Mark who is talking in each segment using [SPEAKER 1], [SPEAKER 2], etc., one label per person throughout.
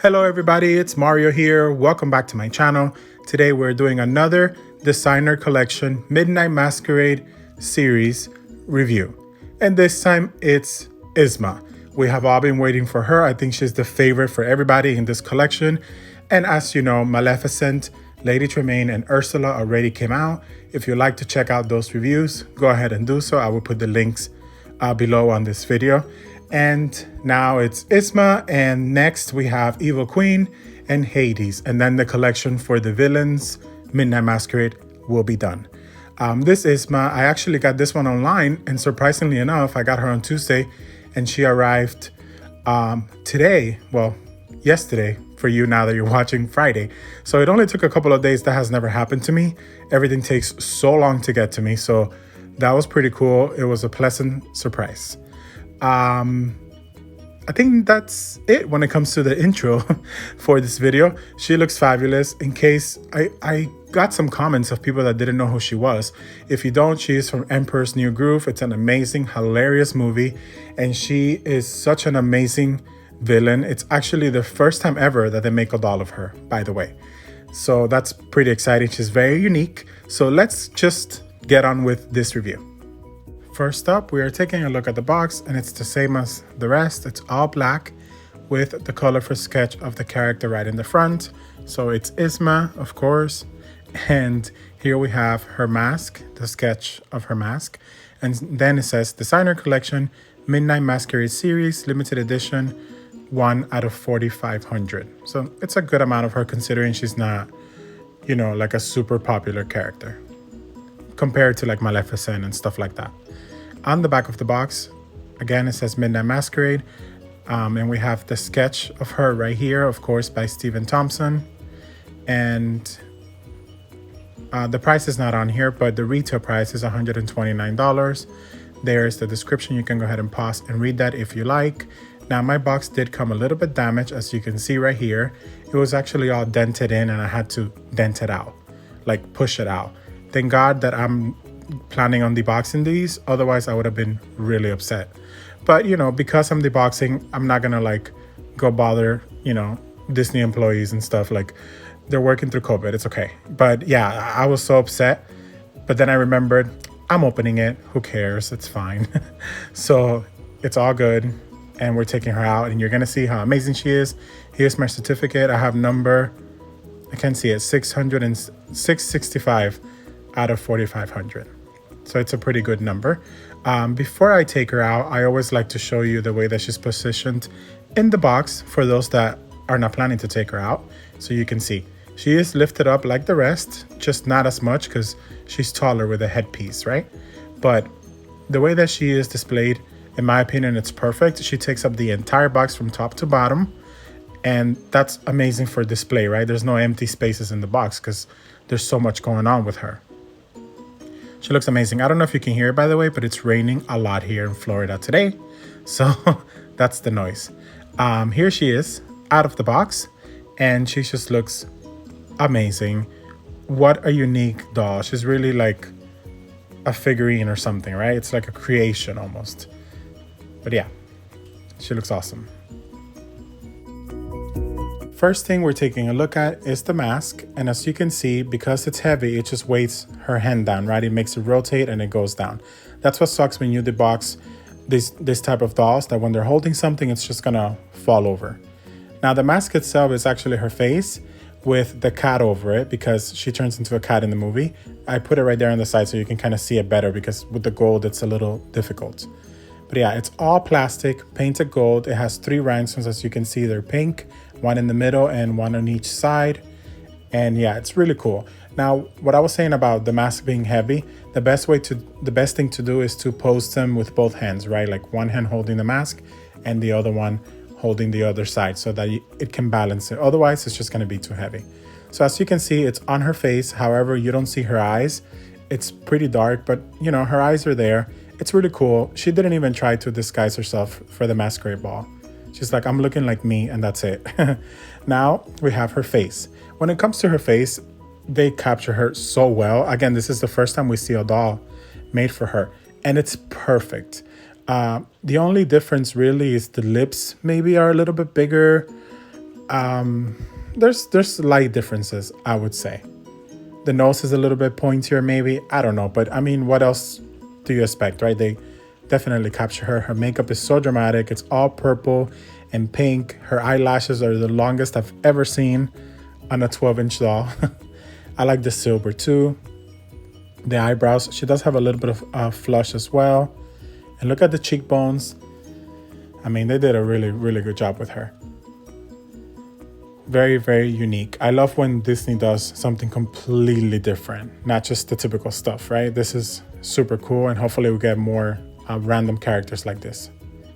[SPEAKER 1] Hello everybody, it's Mario here. Welcome back to my channel. Today we're doing another designer collection Midnight Masquerade series review. And this time it's Yzma. We have all been waiting for her. I think she's the favorite for everybody in this collection. And as you know, Maleficent, Lady Tremaine, and Ursula already came out. If you'd like to check out those reviews, go ahead and do so. I will put the links below on this video. And now it's Yzma, and next we have Evil Queen and Hades, and then the collection for the villains Midnight Masquerade will be done. This Yzma, I actually got this one online, and surprisingly enough, I got her on Tuesday, and she arrived today, well, yesterday for you now that you're watching Friday. So it only took a couple of days. That has never happened to me. Everything takes so long to get to me, so that was pretty cool. It was a pleasant surprise. I think that's it when it comes to the intro for this video. She looks fabulous. In case I got some comments of people that didn't know who she was. If you don't, she is from Emperor's New Groove. It's an amazing, hilarious movie, and she is such an amazing villain. It's actually the first time ever that they make a doll of her, by the way. So that's pretty exciting. She's very unique. So let's just get on with this review. First up, we are taking a look at the box, and it's the same as the rest. It's all black with the colorful sketch of the character right in the front. So it's Yzma, of course. And here we have her mask, the sketch of her mask. And then it says Designer Collection, Midnight Masquerade Series, Limited Edition, 1 out of 4,500. So it's a good amount of her considering she's not, you know, like a super popular character compared to like Maleficent and stuff like that. On the back of the box, again, it says Midnight Masquerade, and we have the sketch of her right here, of course, by Stephen Thompson. And the price is not on here, but the retail price is $129. There's the description. You can go ahead and pause and read that if you like. Now, my box did come a little bit damaged, as you can see right here. It was actually all dented in, and I had to dent it out, like push it out. Thank God that I'm planning on deboxing these, otherwise I would have been really upset. But you know, because I'm deboxing, I'm not gonna like go bother, you know, Disney employees and stuff. Like, they're working through COVID, it's okay. But yeah, I was so upset, but then I remembered I'm opening it, who cares, it's fine. So it's all good, and we're taking her out, and you're gonna see how amazing she is. Here's my certificate. I have number, I can't see it, 665 out of 4,500. So it's a pretty good number. Before I take her out, I always like to show you the way that she's positioned in the box for those that are not planning to take her out. So you can see she is lifted up like the rest, just not as much because she's taller with a headpiece, right? But the way that she is displayed, in my opinion, it's perfect. She takes up the entire box from top to bottom, and that's amazing for display, right? There's no empty spaces in the box because there's so much going on with her. She looks amazing. I don't know if you can hear it, by the way, but it's raining a lot here in Florida today. So that's the noise. Here she is out of the box, and she just looks amazing. What a unique doll. She's really like a figurine or something, right? It's like a creation almost. But yeah, she looks awesome. First thing we're taking a look at is the mask, and as you can see, because it's heavy, it just weights her hand down, right? It makes it rotate and it goes down. That's what sucks when you debox this type of dolls, that when they're holding something, it's just gonna fall over. Now the mask itself is actually her face with the cat over it, because she turns into a cat in the movie. I put it right there on the side so you can kind of see it better, because with the gold, it's a little difficult. But yeah, it's all plastic, painted gold. It has 3 rhinestones, as you can see. They're pink, one in the middle and one on each side. And yeah, it's really cool. Now, what I was saying about the mask being heavy, the best thing to do is to pose them with both hands, right? Like one hand holding the mask and the other one holding the other side, so that it can balance it. Otherwise, it's just gonna be too heavy. So as you can see, it's on her face. However, you don't see her eyes. It's pretty dark, but you know, her eyes are there. It's really cool. She didn't even try to disguise herself for the masquerade ball. She's like, I'm looking like me, and that's it. Now we have her face. When it comes to her face, they capture her so well. Again, this is the first time we see a doll made for her, and it's perfect. The only difference really is the lips maybe are a little bit bigger. There's slight differences, I would say. The nose is a little bit pointier, maybe. I don't know, but I mean, what else do you expect, right? They definitely capture her. Her makeup is so dramatic. It's all purple and pink. Her eyelashes are the longest I've ever seen on a 12-inch doll. I like the silver too. The eyebrows, she does have a little bit of flush as well. And look at the cheekbones. I mean, they did a really, really good job with her. Very, very unique. I love when Disney does something completely different, not just the typical stuff, right? This is super cool, and hopefully we get more random characters like this.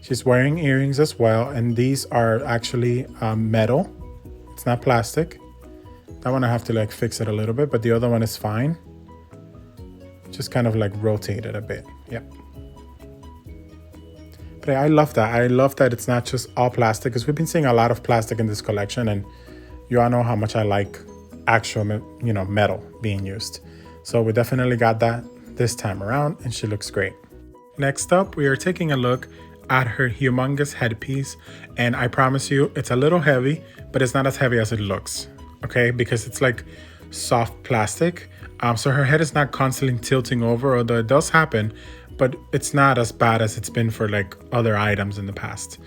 [SPEAKER 1] She's wearing earrings as well, and these are actually metal. It's not plastic. That one I have to like fix it a little bit, but the other one is fine. Just kind of like rotate it a bit. Yep. But I love that. I love that it's not just all plastic, because we've been seeing a lot of plastic in this collection, and you all know how much I like actual, metal being used. So we definitely got that this time around, and she looks great. Next up, we are taking a look at her humongous headpiece, and I promise you, it's a little heavy, but it's not as heavy as it looks, okay? Because it's like soft plastic. So her head is not constantly tilting over, although it does happen, but it's not as bad as it's been for like other items in the past.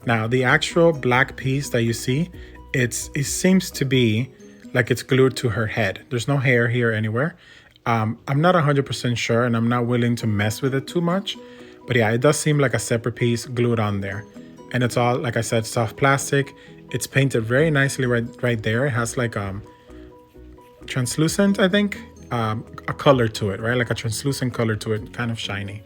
[SPEAKER 1] Now, the actual black piece that you see, it seems to be like it's glued to her head. There's no hair here anywhere. I'm not 100% sure, and I'm not willing to mess with it too much. But yeah, it does seem like a separate piece glued on there. And it's all, like I said, soft plastic. It's painted very nicely right there. It has like translucent, I think, a color to it, right? Like a translucent color to it, kind of shiny.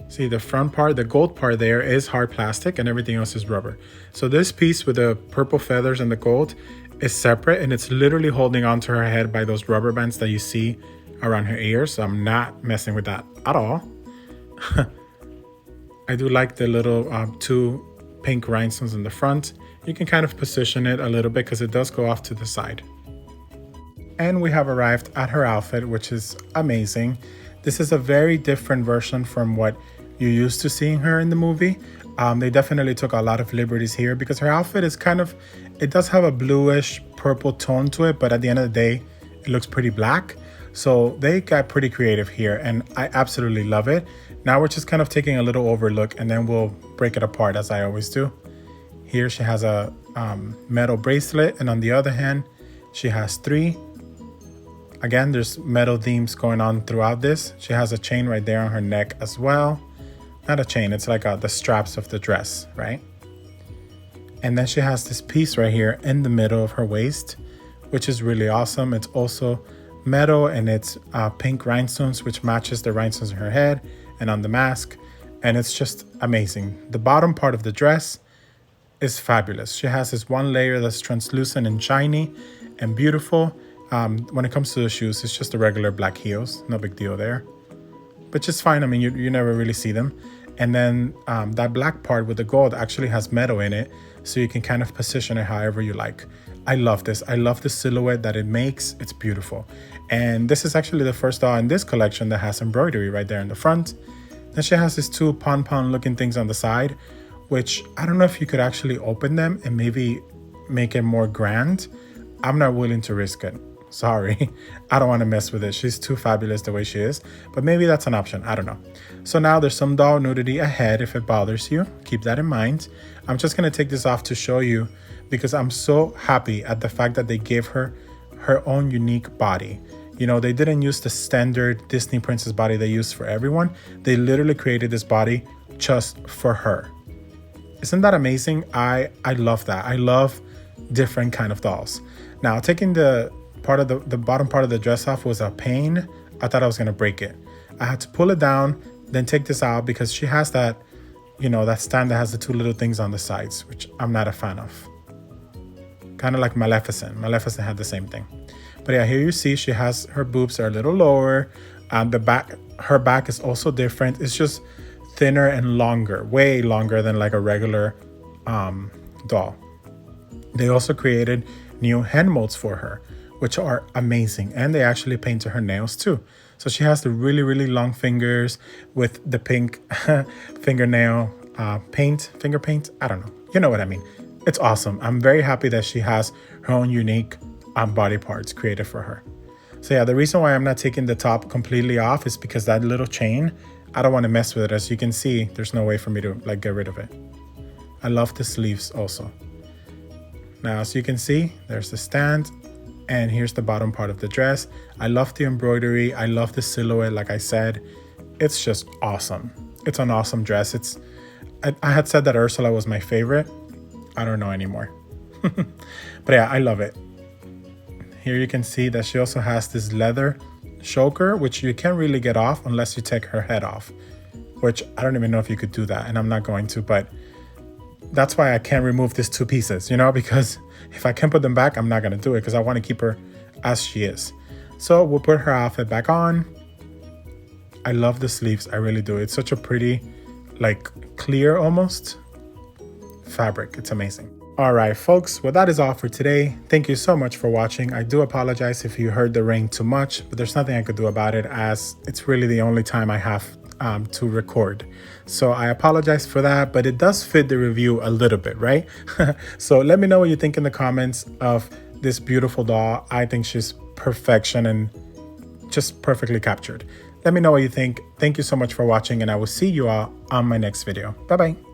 [SPEAKER 1] See, the front part, the gold part there is hard plastic, and everything else is rubber. So this piece with the purple feathers and the gold is separate, and it's literally holding onto her head by those rubber bands that you see around her ears. So I'm not messing with that at all. I do like the little two pink rhinestones in the front. You can kind of position it a little bit because it does go off to the side. And we have arrived at her outfit, which is amazing. This is a very different version from what you're used to seeing her in the movie. They definitely took a lot of liberties here because her outfit is kind of, it does have a bluish purple tone to it, but at the end of the day, it looks pretty black. So they got pretty creative here, and I absolutely love it. Now we're just kind of taking a little overlook, and then we'll break it apart as I always do. Here she has a metal bracelet, and on the other hand, she has three. Again, there's metal themes going on throughout this. She has a chain right there on her neck as well. Not a chain, it's like the straps of the dress, right? And then she has this piece right here in the middle of her waist, which is really awesome. It's also metal, and it's pink rhinestones, which matches the rhinestones in her head and on the mask. And it's just amazing. The bottom part of the dress is fabulous. She has this one layer that's translucent and shiny and beautiful. When it comes to the shoes, it's just the regular black heels. No big deal there. But just fine. I mean, you never really see them. And then that black part with the gold actually has metal in it, so you can kind of position it however you like. I love this. I love the silhouette that it makes. It's beautiful. And this is actually the first doll in this collection that has embroidery right there in the front. Then she has these two pom-pom looking things on the side, which I don't know if you could actually open them and maybe make it more grand. I'm not willing to risk it. Sorry, I don't want to mess with it. She's too fabulous the way she is, but maybe that's an option. I don't know. So now there's some doll nudity ahead. If it bothers you, keep that in mind. I'm just going to take this off to show you because I'm so happy at the fact that they gave her her own unique body. You know, they didn't use the standard Disney princess body they use for everyone. They literally created this body just for her. Isn't that amazing? I love that. I love different kind of dolls. Now, taking the part of the bottom part of the dress off was a pain. I thought I was going to break it. I had to pull it down, then take this out because she has that, you know, that stand that has the two little things on the sides, which I'm not a fan of. Kind of like Maleficent. Maleficent had the same thing. But yeah, here you see she has her boobs are a little lower. The back, her back is also different. It's just thinner and longer, way longer than like a regular doll. They also created new hand molds for her, which are amazing. And they actually painted her nails too. So she has the really, really long fingers with the pink fingernail finger paint. I don't know. You know what I mean. It's awesome. I'm very happy that she has her own unique body parts created for her. So yeah, the reason why I'm not taking the top completely off is because that little chain, I don't want to mess with it. As you can see, there's no way for me to like get rid of it. I love the sleeves also. Now, as you can see, there's the stand and here's the bottom part of the dress. I love the embroidery. I love the silhouette. Like I said, it's just awesome. It's an awesome dress. I had said that Ursula was my favorite. I don't know anymore. But yeah, I love it. Here you can see that she also has this leather choker, which you can't really get off unless you take her head off, which I don't even know if you could do that, and I'm not going to, but that's why I can't remove these two pieces, you know, because if I can put them back, I'm not going to do it because I want to keep her as she is. So we'll put her outfit back on. I love the sleeves. I really do. It's such a pretty, like clear almost fabric. It's amazing. All right, folks, well, that is all for today. Thank you so much for watching. I do apologize if you heard the rain too much, but there's nothing I could do about it as it's really the only time I have to record. So I apologize for that, but it does fit the review a little bit, right? So let me know what you think in the comments of this beautiful doll. I think she's perfection and just perfectly captured. Let me know what you think. Thank you so much for watching, and I will see you all on my next video. Bye-bye.